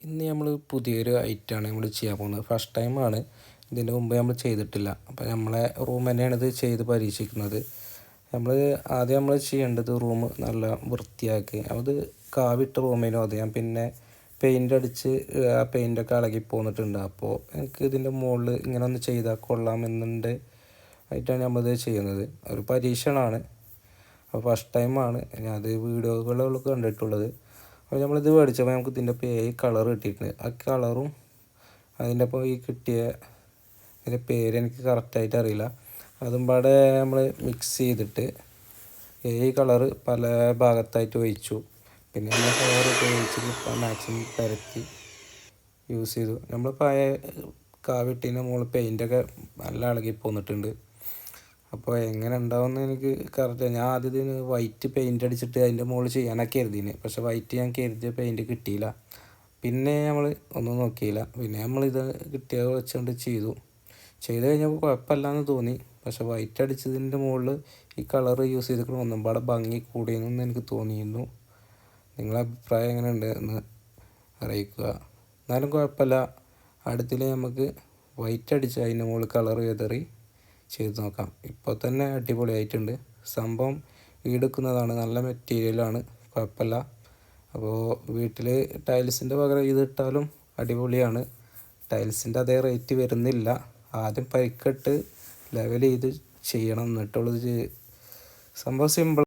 ഇന്ന് നമ്മൾ പുതിയൊരു ഐറ്റമാണ് നമ്മൾ ചെയ്യാൻ പോകുന്നത്. ഫസ്റ്റ് ടൈമാണ്, ഇതിന് മുമ്പ് നമ്മൾ ചെയ്തിട്ടില്ല. അപ്പോൾ നമ്മളെ റൂം തന്നെയാണ് ഇത് ചെയ്ത് പരീക്ഷിക്കുന്നത്. നമ്മൾ ചെയ്യേണ്ടത് റൂം നല്ല വൃത്തിയാക്കി അത് കാവിട്ട് റൂമിനും അത് ഞാൻ പിന്നെ പെയിൻ്റ് അടിച്ച് ആ പെയിൻ്റൊക്കെ ഇളകി പോന്നിട്ടുണ്ട്. അപ്പോൾ എനിക്ക് ഇതിൻ്റെ മുകളിൽ ഇങ്ങനെ ഒന്ന് ചെയ്താൽ കൊള്ളാമെന്നുണ്ട് ആയിട്ടാണ് നമ്മളിത് ചെയ്യുന്നത്. ഒരു പരീക്ഷണമാണ്. അപ്പോൾ ഫസ്റ്റ് ടൈമാണ് ഞാനത് വീഡിയോകളൊക്കെ കണ്ടിട്ടുള്ളത്. അപ്പോൾ നമ്മളിത് മേടിച്ചപ്പോൾ നമുക്ക് ഇതിൻ്റെ കളർ കിട്ടിയിട്ടുണ്ട്. ആ കളറും അതിൻ്റെ ഒപ്പം ഈ കിട്ടിയ അതിൻ്റെ പേര് എനിക്ക് കറക്റ്റായിട്ട് അറിയില്ല. അതും പാടെ നമ്മൾ മിക്സ് ചെയ്തിട്ട് കളറ് പല ഭാഗത്തായിട്ട് ഒഴിച്ചു. പിന്നെ നമ്മൾ കളർ ഉപയോഗിച്ച് മാക്സിമം പരത്തി യൂസ് ചെയ്തു. നമ്മൾ പഴയ കാവിട്ടിൻ്റെ മുകളിൽ പെയിൻ്റൊക്കെ നല്ല ഇളകി പോന്നിട്ടുണ്ട്. അപ്പോൾ എങ്ങനെ ഉണ്ടാവുമെന്ന് എനിക്ക് കറക്റ്റ് ഞാൻ ആദ്യം ഇതിന് വൈറ്റ് പെയിൻ്റ് അടിച്ചിട്ട് അതിൻ്റെ മുകളിൽ ചെയ്യാനൊക്കെ കരുതിന്. പക്ഷേ വൈറ്റ് ഞാൻ കരുതിയ പെയിൻറ്റ് കിട്ടിയില്ല. പിന്നെ നമ്മൾ ഒന്നും നോക്കിയില്ല. പിന്നെ നമ്മളിത് കിട്ടിയ വെച്ചുകൊണ്ട് ചെയ്ത് കഴിഞ്ഞപ്പോൾ കുഴപ്പമില്ലാന്ന് തോന്നി. പക്ഷേ വൈറ്റ് അടിച്ചതിൻ്റെ മുകളിൽ ഈ കളർ യൂസ് ചെയ്തിട്ട് ഒന്നും പാടെ ഭംഗി കൂടിയെന്ന് എനിക്ക് തോന്നിയിരുന്നു. നിങ്ങളുടെ അഭിപ്രായം എങ്ങനെയുണ്ട് എന്ന് അറിയിക്കുക. എന്നാലും കുഴപ്പമില്ല. അടുത്തിൽ നമുക്ക് വൈറ്റ് അടിച്ച് അതിൻ്റെ മുകളിൽ കളർ വിതറി ചെയ്ത് നോക്കാം. ഇപ്പോൾ തന്നെ അടിപൊളിയായിട്ടുണ്ട്. സംഭവം ഈടുക്കുന്നതാണ്, നല്ല മെറ്റീരിയലാണ്, കുഴപ്പമില്ല. അപ്പോൾ വീട്ടിൽ ടൈൽസിൻ്റെ പകരം ഇതിട്ടാലും അടിപൊളിയാണ്. ടൈൽസിൻ്റെ അതേ റേറ്റ് വരുന്നില്ല. ആദ്യം പരിക്കിട്ട് ലെവൽ ചെയ്ത് ചെയ്യണം, എന്നിട്ടുള്ളത് സംഭവം സിമ്പിൾ.